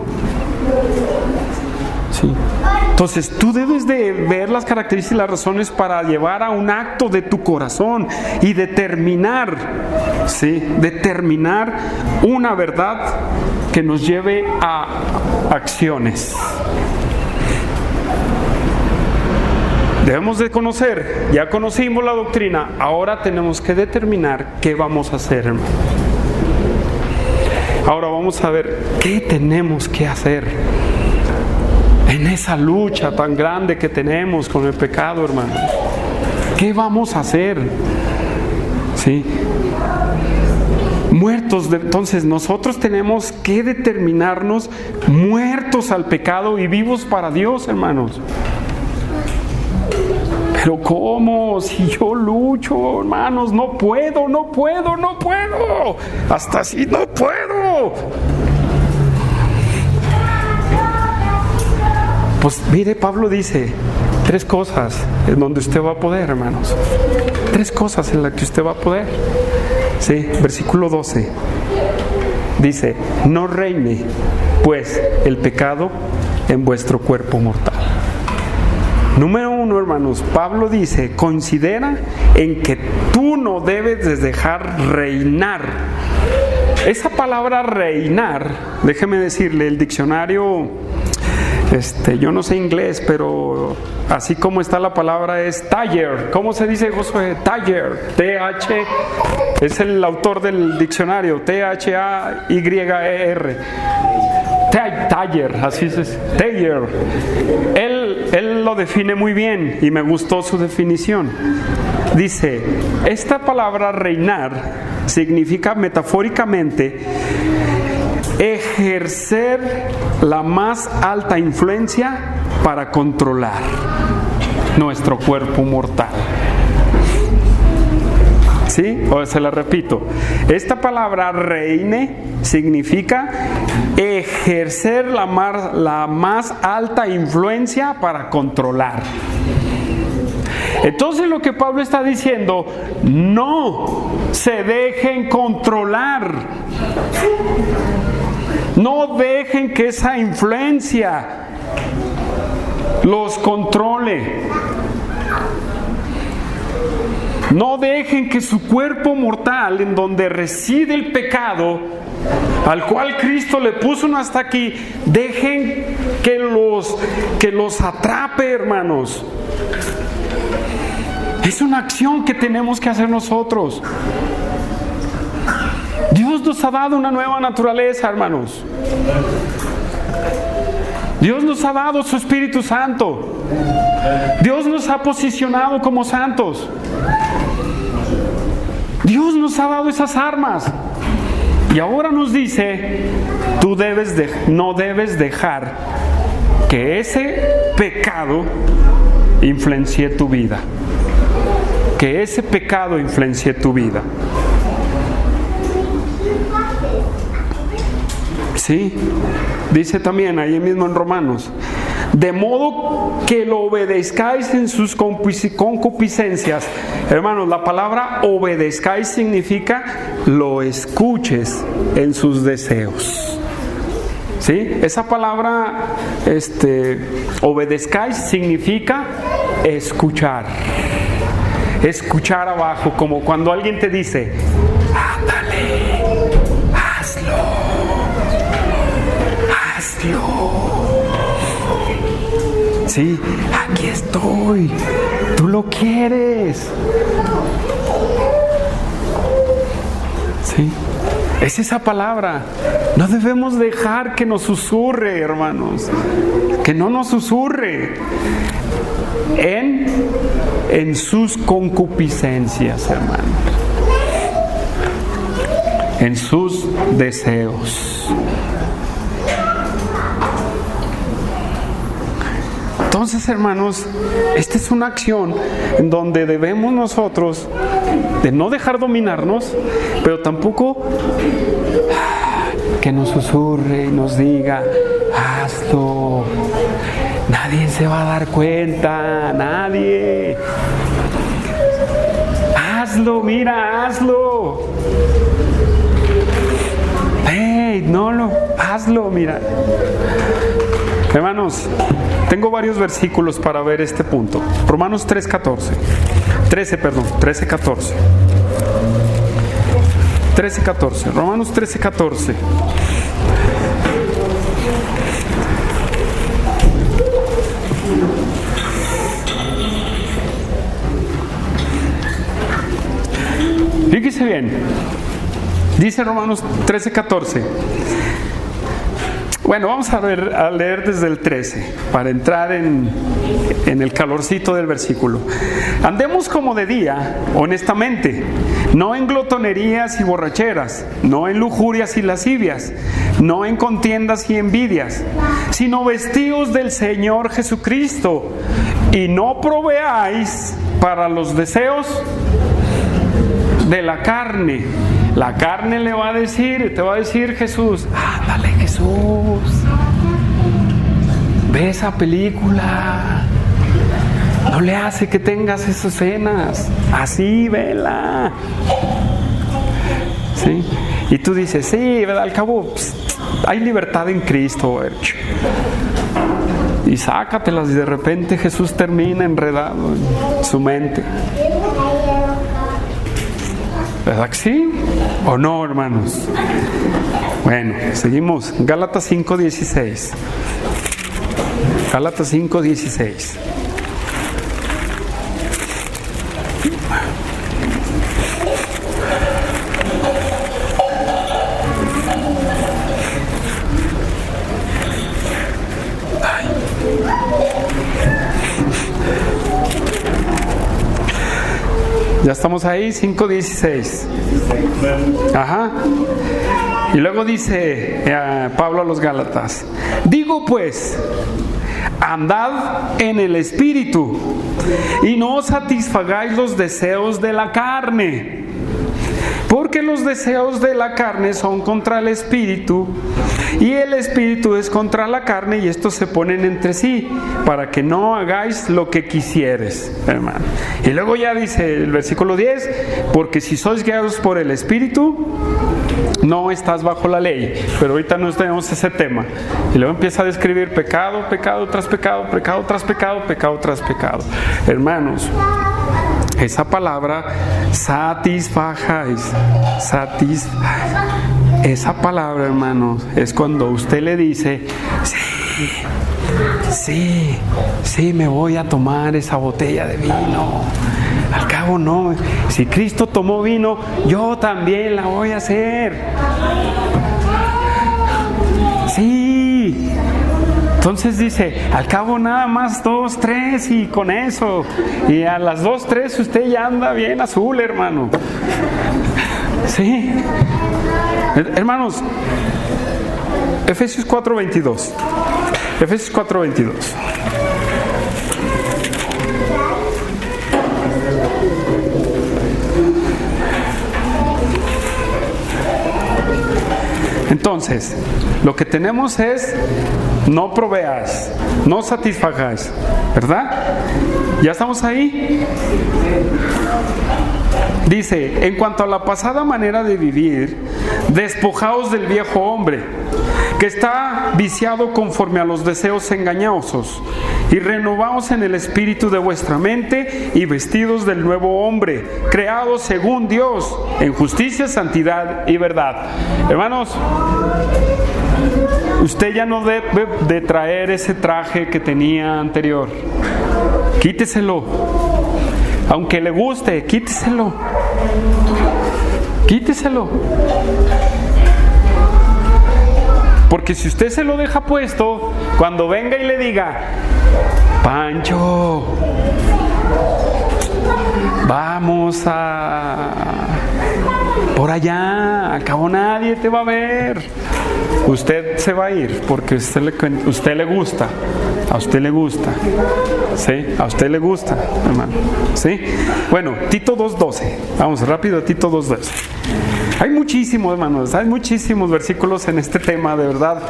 ¿Sí? Entonces tú debes de ver las características y las razones para llevar a un acto de tu corazón y determinar, ¿sí? Determinar una verdad que nos lleve a acciones. Debemos de conocer, ya conocimos la doctrina, ahora tenemos que determinar qué vamos a hacer, hermano. Ahora vamos a ver qué tenemos que hacer en esa lucha tan grande que tenemos con el pecado, hermano. ¿Qué vamos a hacer? ¿Sí? Muertos, entonces nosotros tenemos que determinarnos muertos al pecado y vivos para Dios, hermanos. Pero ¿cómo? Si yo lucho, hermanos, no puedo. Hasta así no puedo. Pues mire, Pablo dice 3 cosas en donde usted va a poder, hermanos. 3 cosas en las que usted va a poder. Sí, versículo 12. Dice, no reine pues el pecado en vuestro cuerpo mortal. Número 1, hermanos, Pablo dice, considera en que tú no debes de dejar reinar. Esa palabra reinar, déjeme decirle, el diccionario, yo no sé inglés, pero así como está la palabra es taller. ¿Cómo se dice, Josué? Taller, T-H, es el autor del diccionario, T-H-A-Y-E-R. Taller, así es, taller. Él lo define muy bien y me gustó su definición. Dice, esta palabra reinar significa metafóricamente ejercer la más alta influencia para controlar nuestro cuerpo mortal. ¿Sí? O se la repito. Esta palabra reine significa ejercer la más alta influencia para controlar. Entonces lo que Pablo está diciendo, no se dejen controlar. No dejen que esa influencia los controle. No dejen que su cuerpo mortal, en donde reside el pecado, al cual Cristo le puso hasta aquí, dejen que los atrape, hermanos. Es una acción que tenemos que hacer nosotros. Dios nos ha dado una nueva naturaleza, hermanos. Dios nos ha dado su Espíritu Santo. Dios nos ha posicionado como santos. Dios nos ha dado esas armas. Y ahora nos dice, tú no debes dejar que ese pecado influencie tu vida. Que ese pecado influencie tu vida. Sí, dice también ahí mismo en Romanos, de modo que lo obedezcáis en sus concupiscencias. Hermanos, la palabra obedezcáis significa lo escuches en sus deseos. ¿Sí? Esa palabra obedezcáis significa escuchar. Escuchar abajo, como cuando alguien te dice, ándale, hazlo. Sí, aquí estoy. Tú lo quieres. Sí, es esa palabra. No debemos dejar que nos susurre, hermanos. Que no nos susurre en sus concupiscencias, hermanos. En sus deseos. Entonces, hermanos, esta es una acción en donde debemos nosotros de no dejar dominarnos, pero tampoco que nos susurre y nos diga, hazlo. Nadie se va a dar cuenta, nadie. Hazlo, mira, hazlo. Hey, hazlo, mira. Hermanos, tengo varios versículos para ver este punto. Romanos 13:14. Romanos 13:14. Fíjese bien. Dice Romanos 13:14. Bueno, vamos a leer desde el 13 para entrar en el calorcito del versículo. Andemos como de día, honestamente, no en glotonerías y borracheras, no en lujurias y lascivias, no en contiendas y envidias, sino vestidos del Señor Jesucristo, y no proveáis para los deseos de la carne. La carne te va a decir Jesús, ándale Jesús, ve esa película, no le hace que tengas esas cenas, así vela. ¿Sí? Y tú dices, sí, ¿verdad? Al cabo hay libertad en Cristo. Y sácatelas, y de repente Jesús termina enredado en su mente. ¿Verdad que sí? ¿O no, hermanos? Bueno, seguimos. Gálatas 5:16. Gálatas 5:16. Ya estamos ahí, 5:16. Ajá. Y luego dice Pablo a los Gálatas: digo pues, andad en el Espíritu, y no satisfagáis los deseos de la carne, porque los deseos de la carne son contra el Espíritu, y el Espíritu es contra la carne, y estos se ponen entre sí, para que no hagáis lo que quisieres, hermano. Y luego ya dice el versículo 10, porque si sois guiados por el Espíritu, no estás bajo la ley. Pero ahorita no tenemos ese tema. Y luego empieza a describir pecado, pecado tras pecado, pecado tras pecado, pecado tras pecado. Hermanos, esa palabra satisfagáis, esa palabra, hermanos, es cuando usted le dice, sí, me voy a tomar esa botella de vino. Al cabo no, si Cristo tomó vino, yo también la voy a hacer. Sí. Entonces dice, al cabo nada más 2, 3 y con eso. Y a las 2, 3 usted ya anda bien azul, hermano. Sí. Hermanos, Efesios 4:22. Efesios 4:22. Entonces, lo que tenemos es no proveáis, no satisfagáis, ¿verdad? ¿Ya estamos ahí? Dice, en cuanto a la pasada manera de vivir, despojaos del viejo hombre, que está viciado conforme a los deseos engañosos, y renovaos en el espíritu de vuestra mente, y vestidos del nuevo hombre, creados según Dios, en justicia, santidad y verdad. Hermanos, usted ya no debe de traer ese traje que tenía anterior. Quíteselo. Aunque le guste, quíteselo. Quíteselo. Porque si usted se lo deja puesto, cuando venga y le diga, Pancho, vamos a por allá, al cabo nadie te va a ver, usted se va a ir porque a usted le gusta. A usted le gusta, ¿sí? A usted le gusta, hermano, ¿sí? Bueno, Tito 2:12, vamos rápido a Tito 2:12. Hay muchísimos, hermanos, hay muchísimos versículos en este tema, de verdad.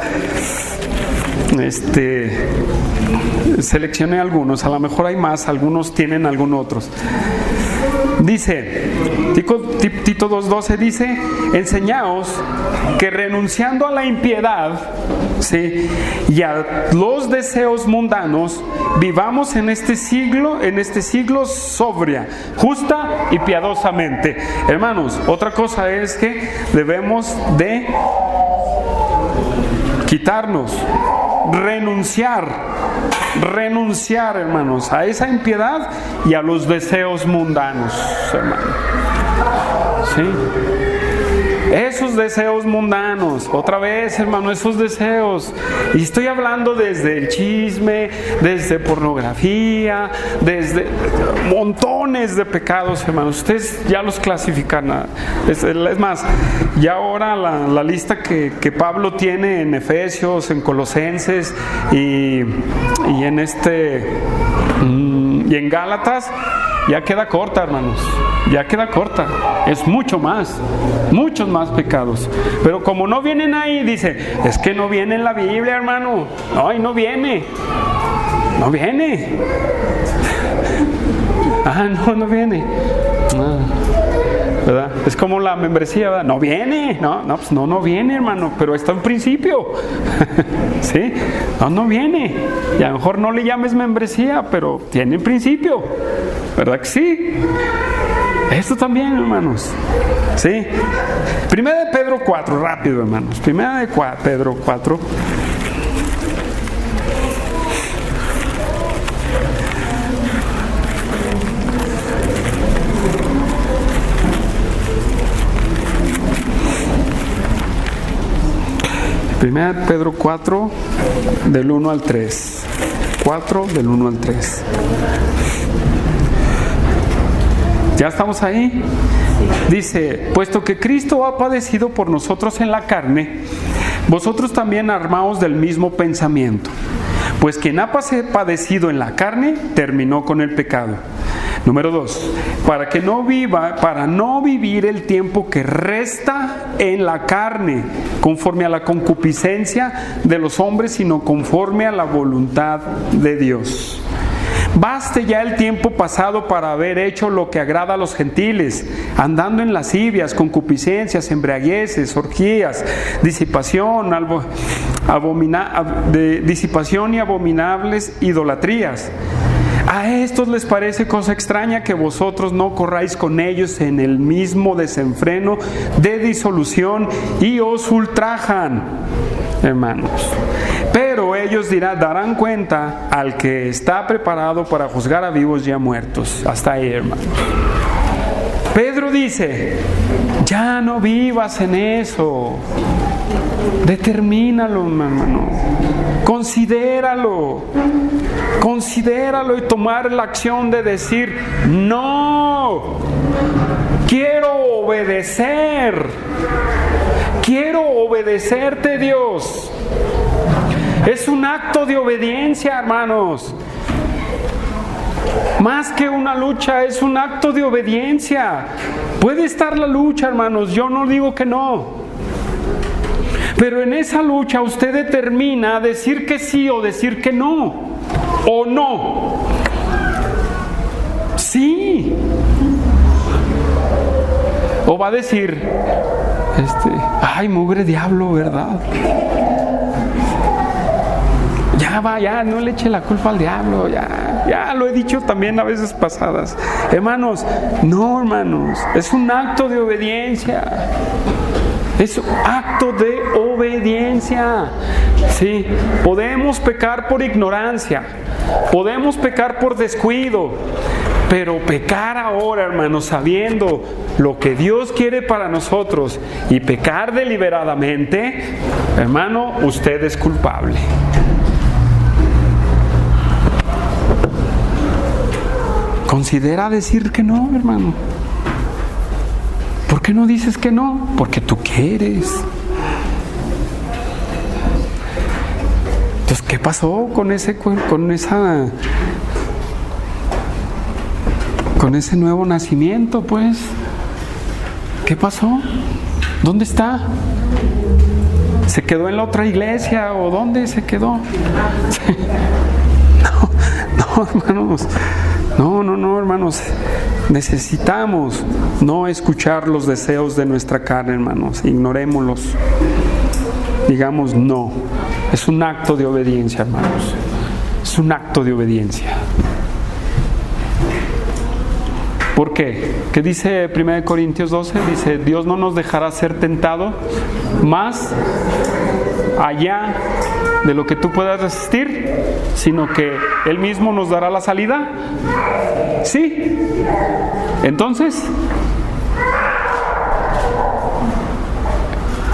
Seleccioné algunos, a lo mejor hay más, algunos tienen algunos otros. Dice Tito 2:12 dice: enseñaos que renunciando a la impiedad, ¿sí?, y a los deseos mundanos, vivamos en este siglo sobria, justa y piadosamente. Hermanos, otra cosa es que debemos de quitarnos, renunciar, hermanos, a esa impiedad y a los deseos mundanos, hermanos. ¿Sí? Esos deseos mundanos, otra vez, hermano, esos deseos. Y estoy hablando desde el chisme, desde pornografía, desde montones de pecados, hermanos. Ustedes ya los clasifican. Es más, ya ahora la lista que Pablo tiene en Efesios, en Colosenses y en y en Gálatas, ya queda corta, hermanos. Ya queda corta. Es muchos más pecados. Pero como no vienen ahí, dice: es que no viene en la Biblia, hermano. No, y no viene. No viene. No viene. ¿Verdad? Es como la membresía, ¿verdad? No viene. Pues no viene, hermano. Pero está en principio. ¿Sí? No viene. Y a lo mejor no le llames membresía, pero tiene en principio. ¿Verdad que sí? Esto también, hermanos. ¿Sí? Primera de Pedro 4, rápido, hermanos. Primera de Pedro 4. Primera de Pedro 4, del 1 al 3. 4, del 1 al 3. ¿Ya estamos ahí? Dice: puesto que Cristo ha padecido por nosotros en la carne, vosotros también armaos del mismo pensamiento. Pues quien ha padecido en la carne, terminó con el pecado. Número 2, para no vivir el tiempo que resta en la carne, conforme a la concupiscencia de los hombres, sino conforme a la voluntad de Dios. Baste ya el tiempo pasado para haber hecho lo que agrada a los gentiles, andando en lascivias, concupiscencias, embriagueces, orgías, disipación y abominables idolatrías. A estos les parece cosa extraña que vosotros no corráis con ellos en el mismo desenfreno de disolución y os ultrajan, hermanos. Pero ellos darán cuenta al que está preparado para juzgar a vivos y a muertos. Hasta ahí, hermanos. Pedro dice: ya no vivas en eso. Determínalo, hermano. Considéralo y tomar la acción de decir: no, quiero obedecerte, Dios. Es un acto de obediencia, hermanos. Más que una lucha, es un acto de obediencia. Puede estar la lucha, hermanos, yo no digo que no. Pero en esa lucha usted determina decir que sí o decir que no. O no. Sí. O va a decir: ay, mugre diablo, ¿verdad? Ya no le eche la culpa al diablo, ya lo he dicho también a veces pasadas. Hermanos, es un acto de obediencia. Es un acto de obediencia. Sí, podemos pecar por ignorancia, podemos pecar por descuido, pero pecar ahora, hermanos, sabiendo lo que Dios quiere para nosotros y pecar deliberadamente, hermano, usted es culpable. Considera decir que no, hermano. ¿Por qué no dices que no? Porque tú quieres. Entonces, ¿qué pasó con ese nuevo nacimiento, pues? ¿Qué pasó? ¿Dónde está? ¿Se quedó en la otra iglesia o dónde se quedó? No, hermanos. No, hermanos. Necesitamos no escuchar los deseos de nuestra carne, hermanos. Ignorémoslos. Digamos no. Es un acto de obediencia, hermanos. Es un acto de obediencia. ¿Por qué? ¿Qué dice 1 Corintios 12? Dice, Dios no nos dejará ser tentado más allá de lo que tú puedas resistir, sino que Él mismo nos dará la salida. Sí. Entonces,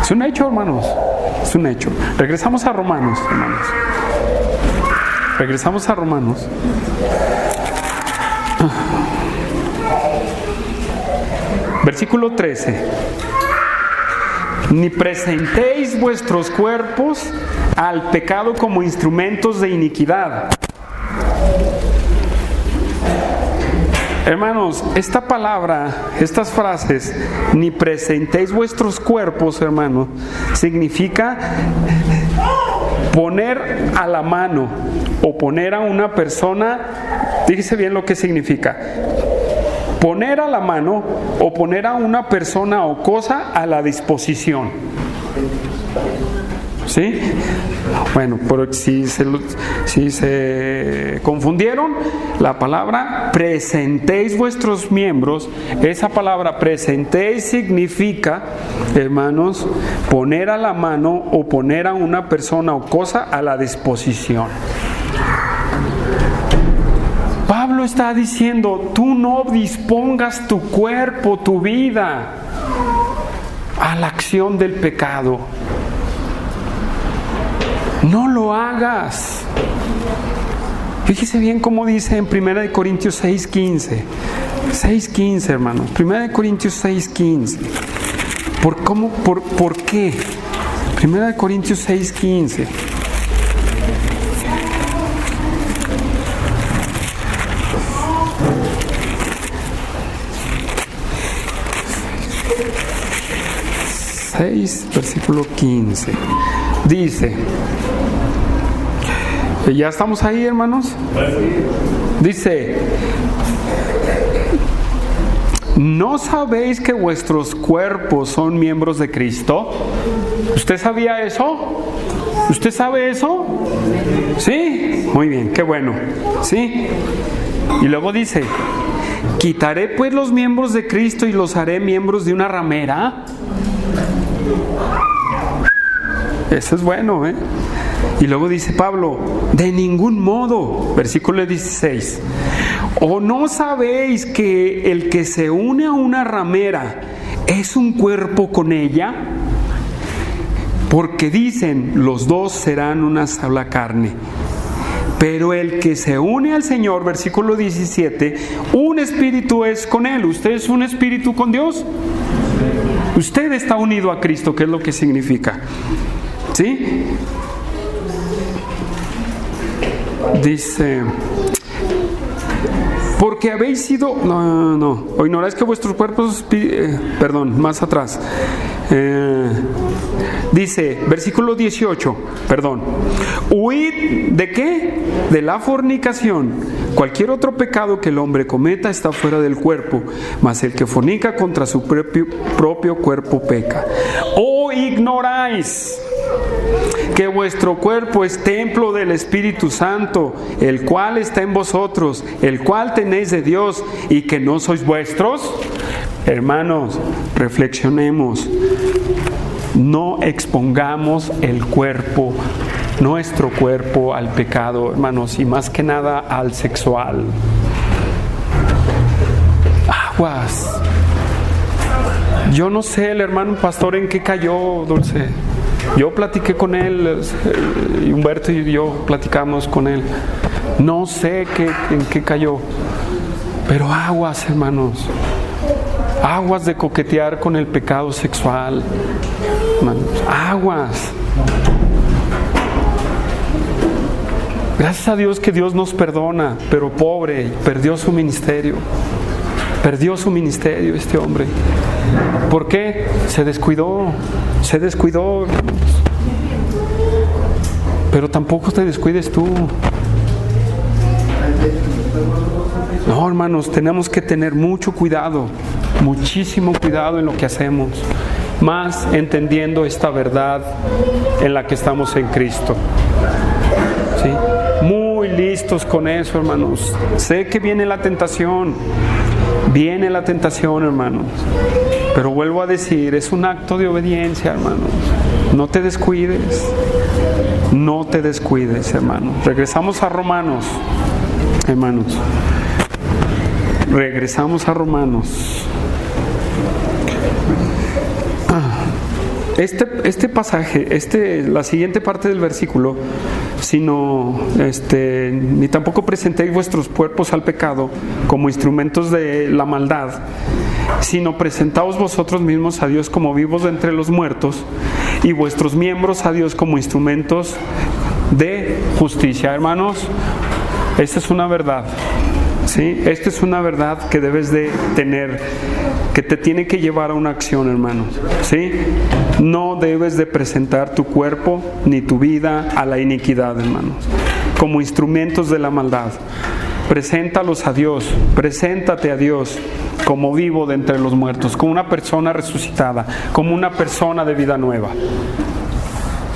es un hecho, hermanos. Es un hecho. Regresamos a Romanos, hermanos. Regresamos a Romanos. Versículo 13. Ni presentéis vuestros cuerpos al pecado como instrumentos de iniquidad. Hermanos, esta palabra, estas frases, ni presentéis vuestros cuerpos, hermanos, significa poner a la mano o poner a una persona, fíjese bien lo que significa. Poner a la mano o poner a una persona o cosa a la disposición. ¿Sí? Bueno, pero si se confundieron, la palabra presentéis vuestros miembros, esa palabra presentéis significa, hermanos, poner a la mano o poner a una persona o cosa a la disposición. Pablo está diciendo, tú no dispongas tu cuerpo, tu vida, a la acción del pecado. No lo hagas. Fíjese bien cómo dice en 1 Corintios 6:15. 6:15, hermanos. 1 Corintios 6:15. ¿Por qué? 1 Corintios 6:15. Versículo 15. Dice, ¿ya estamos ahí, hermanos? Dice, ¿no sabéis que vuestros cuerpos son miembros de Cristo? ¿Usted sabía eso? ¿Usted sabe eso? ¿Sí? Muy bien, qué bueno. ¿Sí? Y luego dice, ¿quitaré pues los miembros de Cristo y los haré miembros de una ramera? Eso es bueno, ¿eh? Y luego dice Pablo, de ningún modo, versículo 16, ¿o no sabéis que el que se une a una ramera es un cuerpo con ella? Porque dicen, los dos serán una sola carne. Pero el que se une al Señor, versículo 17, un espíritu es con Él. ¿Usted es un espíritu con Dios? Usted está unido a Cristo, ¿qué es lo que significa? ¿Sí? Dice, porque habéis sido, o ignoráis que vuestros cuerpos, más atrás, dice, versículo 18, huid, ¿de qué? De la fornicación. Cualquier otro pecado que el hombre cometa está fuera del cuerpo, mas el que fornica contra su propio cuerpo peca. ¿O ignoráis que vuestro cuerpo es templo del Espíritu Santo, el cual está en vosotros, el cual tenéis de Dios, y que no sois vuestros? Hermanos, reflexionemos. No expongamos el cuerpo, nuestro cuerpo, al pecado, hermanos, y más que nada al sexual. Aguas. Yo no sé, el hermano pastor, en qué cayó, Dulce. Yo platiqué con él, Humberto y yo platicamos con él. No sé en qué cayó. Pero aguas, hermanos. Aguas de coquetear con el pecado sexual. Hermanos, aguas. Gracias a Dios que Dios nos perdona, pero pobre, perdió su ministerio. Perdió su ministerio este hombre. ¿Por qué? Se descuidó. Pero tampoco te descuides tú. No, hermanos, tenemos que tener mucho cuidado, muchísimo cuidado en lo que hacemos, más entendiendo esta verdad en la que estamos en Cristo. ¿Sí? Muy listos con eso, hermanos. Sé que viene la tentación, hermanos, pero vuelvo a decir, es un acto de obediencia, hermanos. No te descuides, hermanos. Regresamos a Romanos, hermanos. Regresamos a Romanos. Este pasaje, la siguiente parte del versículo, sino ni tampoco presentéis vuestros cuerpos al pecado como instrumentos de la maldad, sino presentaos vosotros mismos a Dios como vivos de entre los muertos, y vuestros miembros a Dios como instrumentos de justicia. Hermanos, esta es una verdad. ¿Sí? Esta es una verdad que debes de tener, que te tiene que llevar a una acción, hermanos. ¿Sí? No debes de presentar tu cuerpo ni tu vida a la iniquidad, hermanos, como instrumentos de la maldad. Preséntalos a Dios, preséntate a Dios como vivo de entre los muertos, como una persona resucitada, como una persona de vida nueva.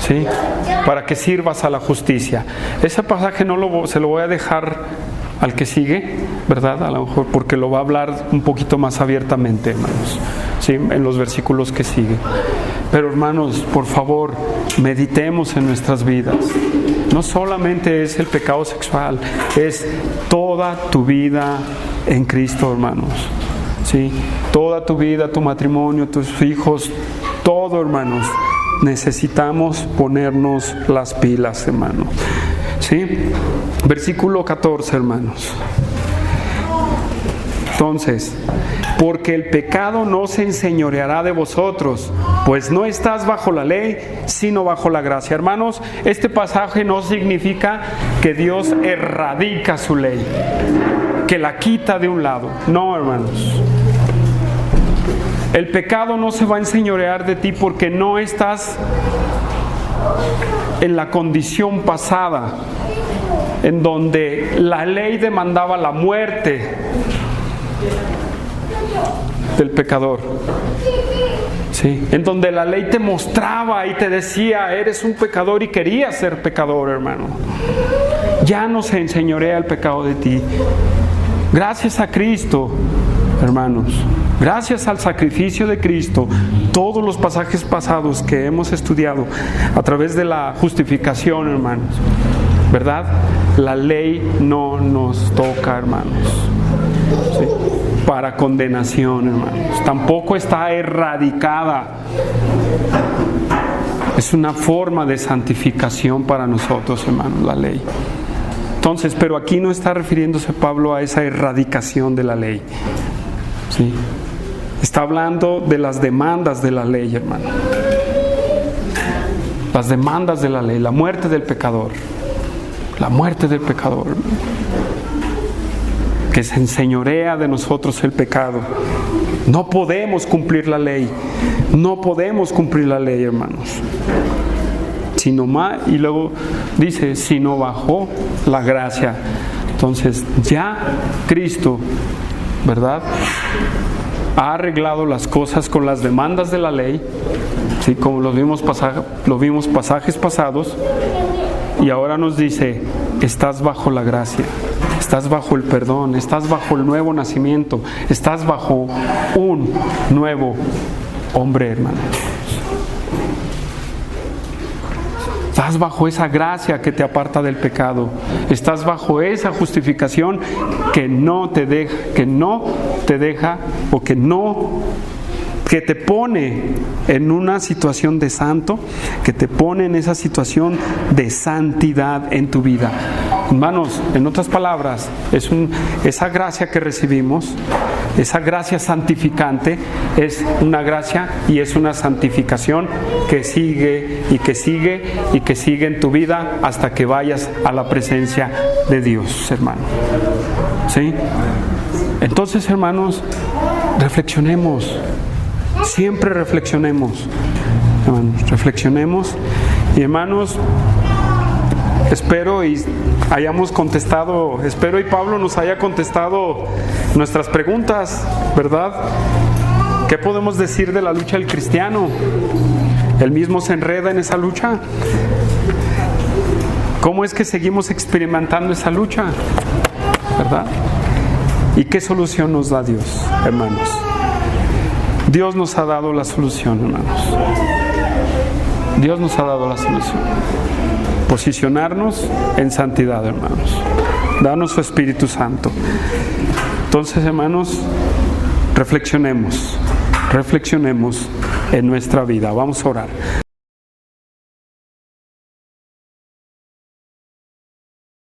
¿Sí? Para que sirvas a la justicia. Ese pasaje se lo voy a dejar al que sigue, ¿verdad? A lo mejor porque lo va a hablar un poquito más abiertamente, hermanos, ¿sí? En los versículos que siguen. Pero, hermanos, por favor, meditemos en nuestras vidas. No solamente es el pecado sexual, es toda tu vida en Cristo, hermanos. ¿Sí? Toda tu vida, tu matrimonio, tus hijos, todo, hermanos. Necesitamos ponernos las pilas, hermanos. ¿Sí? Versículo 14, hermanos. Entonces, porque el pecado no se enseñoreará de vosotros, pues no estás bajo la ley, sino bajo la gracia. Hermanos, este pasaje no significa que Dios erradica su ley, que la quita de un lado. No, hermanos. El pecado no se va a enseñorear de ti porque no estás en la condición pasada, en donde la ley demandaba la muerte del pecador. ¿Sí? En donde la ley te mostraba y te decía, eres un pecador, y querías ser pecador, hermano. Ya no se enseñorea el pecado de ti. Gracias a Cristo, hermanos, gracias al sacrificio de Cristo, todos los pasajes pasados que hemos estudiado a través de la justificación, hermanos, ¿verdad? La ley no nos toca, hermanos, ¿sí? Para condenación, hermanos. Tampoco está erradicada. Es una forma de santificación para nosotros, hermanos, la ley. Entonces, pero aquí no está refiriéndose Pablo a esa erradicación de la ley. ¿Sí? Está hablando de las demandas de la ley, hermano. Las demandas de la ley, la muerte del pecador. La muerte del pecador, hermano. Que se enseñorea de nosotros el pecado. No podemos cumplir la ley. No podemos cumplir la ley, hermanos. Sino más, y luego dice, sino bajo la gracia. Entonces, ya Cristo, ¿verdad?, ha arreglado las cosas con las demandas de la ley, ¿sí? Como lo vimos pasajes pasados, y ahora nos dice, estás bajo la gracia, estás bajo el perdón, estás bajo el nuevo nacimiento, estás bajo un nuevo hombre, hermano. Estás bajo esa gracia que te aparta del pecado. Estás bajo esa justificación que no te deja, o que te pone en una situación de santo, que te pone en esa situación de santidad en tu vida. Hermanos, en otras palabras, esa gracia que recibimos, esa gracia santificante, es una gracia y es una santificación que sigue y que sigue y que sigue en tu vida hasta que vayas a la presencia de Dios, hermano. ¿Sí? Entonces, hermanos, reflexionemos. Siempre reflexionemos. Hermanos, reflexionemos. Y hermanos, Espero y hayamos contestado, espero y Pablo nos haya contestado nuestras preguntas, ¿verdad? ¿Qué podemos decir de la lucha del cristiano? ¿Él mismo se enreda en esa lucha? ¿Cómo es que seguimos experimentando esa lucha? ¿Verdad? ¿Y qué solución nos da Dios, hermanos? Dios nos ha dado la solución, hermanos. Dios nos ha dado la solución. Posicionarnos en santidad, hermanos. Danos su Espíritu Santo. Entonces, hermanos, reflexionemos en nuestra vida. Vamos a orar.